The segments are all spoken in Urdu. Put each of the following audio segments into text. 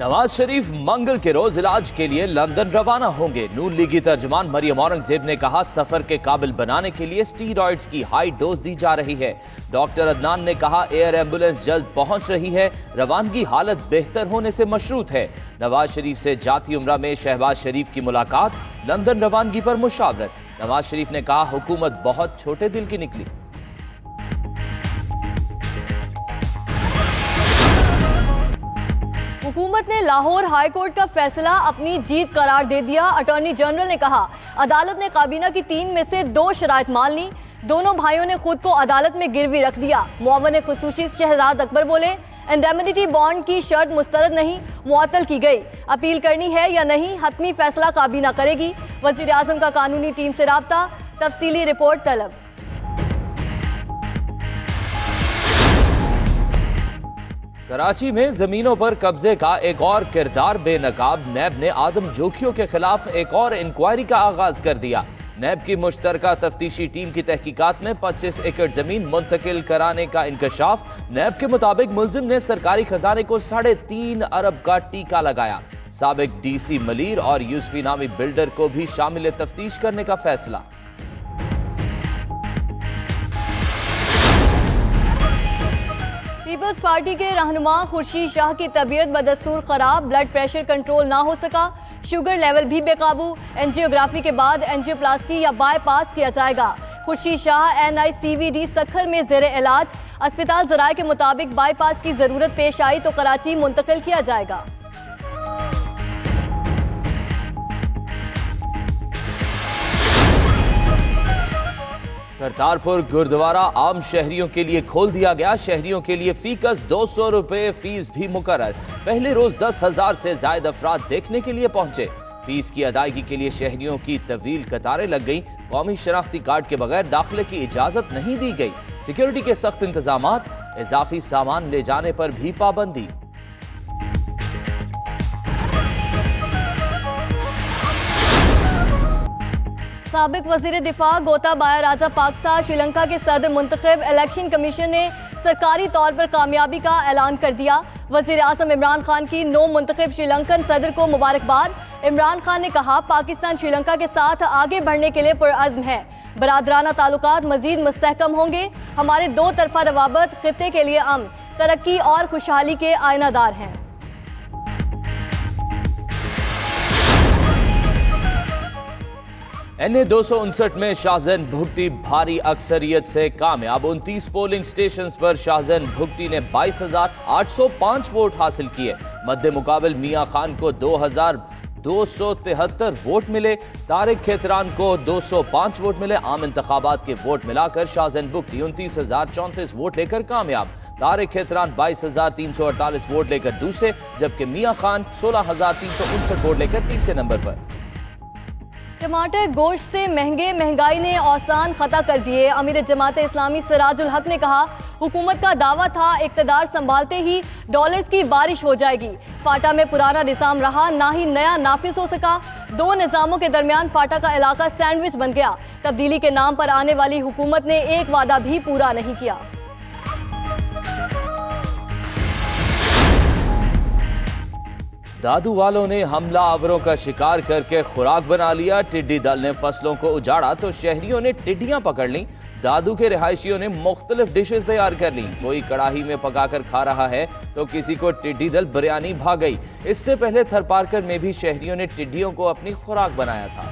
نواز شریف منگل کے روز علاج کے لیے لندن روانہ ہوں گے۔ نون لیگی ترجمان مریم اورنگزیب نے کہا سفر کے قابل بنانے کے لیے اسٹیرائڈز کی ہائی ڈوز دی جا رہی ہے۔ ڈاکٹر عدنان نے کہا ایئر ایمبولنس جلد پہنچ رہی ہے، روانگی حالت بہتر ہونے سے مشروط ہے۔ نواز شریف سے جاتی عمرہ میں شہباز شریف کی ملاقات، لندن روانگی پر مشاورت۔ نواز شریف نے کہا حکومت بہت چھوٹے دل کی نکلی۔ حکومت نے لاہور ہائی کورٹ کا فیصلہ اپنی جیت قرار دے دیا۔ اٹارنی جنرل نے کہا عدالت نے کابینہ کی 3 میں سے 2 شرائط مان لی۔ دونوں بھائیوں نے خود کو عدالت میں گروی رکھ دیا۔ معاون خصوصی شہزاد اکبر بولے انڈیمنٹی بانڈ کی شرط مسترد نہیں، معطل کی گئی، اپیل کرنی ہے یا نہیں حتمی فیصلہ کابینہ کرے گی۔ وزیر اعظم کا قانونی ٹیم سے رابطہ، تفصیلی رپورٹ طلب۔ کراچی میں زمینوں پر قبضے کا ایک اور کردار بے نقاب نیب نے آدم جوکھیوں کے خلاف ایک اور انکوائری کا آغاز کر دیا۔ نیب کی مشترکہ تفتیشی ٹیم کی تحقیقات میں 25 ایکڑ زمین منتقل کرانے کا انکشاف۔ نیب کے مطابق ملزم نے سرکاری خزانے کو 3.5 ارب کا ٹیکہ لگایا۔ سابق ڈی سی ملیر اور یوسفی نامی بلڈر کو بھی شامل تفتیش کرنے کا فیصلہ۔ پیپلز پارٹی کے رہنما خورشید شاہ کی طبیعت بدستور خراب، بلڈ پریشر کنٹرول نہ ہو سکا، شوگر لیول بھی بے قابو، اینجیوگرافی کے بعد اینجیوپلاسٹی یا بائی پاس کیا جائے گا۔ خورشید شاہ NICVD سکھر میں زیر علاج، اسپتال ذرائع کے مطابق بائی پاس کی ضرورت پیش آئی تو کراچی منتقل کیا جائے گا۔ کرتارپور گردوارہ عام شہریوں کے لیے کھول دیا گیا۔ شہریوں کے لیے فی کس 200 روپے فیس بھی مقرر۔ پہلے روز 10,000 سے زائد افراد دیکھنے کے لیے پہنچے۔ فیس کی ادائیگی کے لیے شہریوں کی طویل قطاریں لگ گئیں۔ قومی شناختی کارڈ کے بغیر داخلے کی اجازت نہیں دی گئی۔ سیکیورٹی کے سخت انتظامات، اضافی سامان لے جانے پر بھی پابندی۔ سابق وزیر دفاع گوتابایا راجہ پاکسا شری لنکا کے صدر منتخب۔ الیکشن کمیشن نے سرکاری طور پر کامیابی کا اعلان کر دیا۔ وزیر اعظم عمران خان کی نو منتخب شری لنکن صدر کو مبارکباد۔ عمران خان نے کہا پاکستان شری لنکا کے ساتھ آگے بڑھنے کے لیے پرعزم ہے، برادرانہ تعلقات مزید مستحکم ہوں گے۔ ہمارے 2 طرفہ روابط خطے کے لیے امن، ترقی اور خوشحالی کے آئینہ دار ہیں۔ NA 259 میں شاہزین بھگٹی بھاری اکثریت سے کامیاب۔ 29 پولنگ سٹیشنز پر شاہزین بھگٹی نے 22,805 ووٹ حاصل کیے۔ مد مقابل میاں خان کو 2,273 ووٹ ملے۔ طارق کھیتران کو 205 ووٹ ملے۔ عام انتخابات کے ووٹ ملا کر شاہزین بھگٹی 29,034 ووٹ لے کر کامیاب۔ طارق کھیتران 22,348 ووٹ لے کر دوسرے، جبکہ میاں خان 16,359 ووٹ لے کر تیسرے نمبر پر۔ ٹماٹر گوشت سے مہنگائی نے اوسان خطا کر دیے۔ امیر جماعت اسلامی سراج الحق نے کہا حکومت کا دعویٰ تھا اقتدار سنبھالتے ہی ڈالرز کی بارش ہو جائے گی۔ فاٹا میں پرانا نظام رہا، نہ ہی نیا نافذ ہو سکا۔ 2 نظاموں کے درمیان فاٹا کا علاقہ سینڈوچ بن گیا۔ تبدیلی کے نام پر آنے والی حکومت نے ایک وعدہ بھی پورا نہیں کیا۔ دادو والوں نے حملہ آوروں کا شکار کر کے خوراک بنا لیا۔ ٹڈی دل نے فصلوں کو اجاڑا تو شہریوں نے ٹڈیاں پکڑ لیں۔ دادو کے رہائشیوں نے مختلف ڈشز تیار کر لیں۔ کوئی کڑاہی میں پکا کر کھا رہا ہے تو کسی کو ٹڈی دل بریانی بھا گئی۔ اس سے پہلے تھرپارکر میں بھی شہریوں نے ٹڈیوں کو اپنی خوراک بنایا تھا۔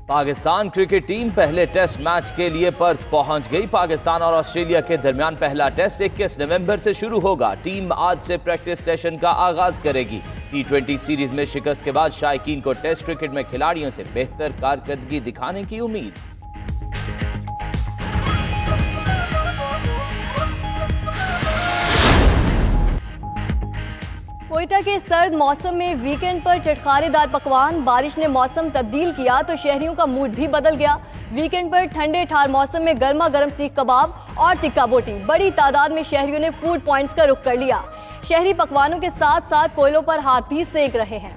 پاکستان کرکٹ ٹیم پہلے ٹیسٹ میچ کے لیے پرتھ پہنچ گئی۔ پاکستان اور آسٹریلیا کے درمیان پہلا ٹیسٹ 21 نومبر سے شروع ہوگا۔ ٹیم آج سے پریکٹس سیشن کا آغاز کرے گی۔ T20 سیریز میں شکست کے بعد شائقین کو ٹیسٹ کرکٹ میں کھلاڑیوں سے بہتر کارکردگی دکھانے کی امید۔ کوئٹہ کے سرد موسم میں ویکینڈ پر چٹخارے دار پکوان، بارش نے موسم تبدیل کیا تو شہریوں کا موڈ بھی بدل گیا۔ ویکینڈ پر ٹھنڈے ٹھار موسم میں گرما گرم سیخ کباب اور ٹکا بوٹی، بڑی تعداد میں شہریوں نے فوڈ پوائنٹس کا رخ کر لیا۔ شہری پکوانوں کے ساتھ ساتھ کوئلوں پر ہاتھ بھی سینک رہے ہیں۔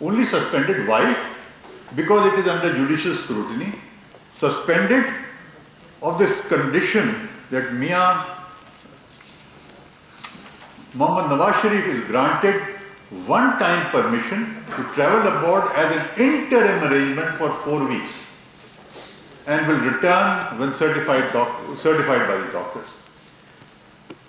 Only suspended. Why? Because it is under judicial scrutiny. Suspended of this condition that Mian Mohammad Nawaz Sharif is granted one-time permission to travel abroad as an interim arrangement for 4 weeks and will return when certified by the doctors.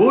2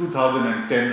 2010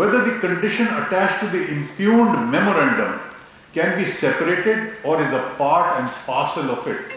whether the condition attached to the impugned memorandum can be separated or is a part and parcel of it.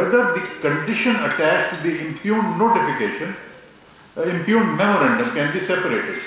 whether the condition attached to the impugned notification, impugned memorandum can be separated.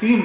3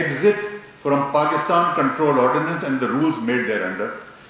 exit from Pakistan control ordinance and the rules made thereunder,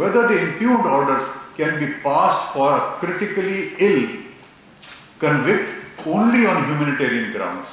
whether the impugned orders can be passed for a critically ill convict only on humanitarian grounds.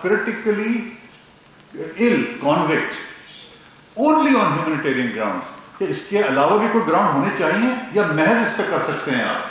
critically ill convict only on humanitarian grounds. کہ اس کے علاوہ بھی کوئی گراؤنڈ ہونے چاہیے یا محض اس پہ کر سکتے ہیں آپ؟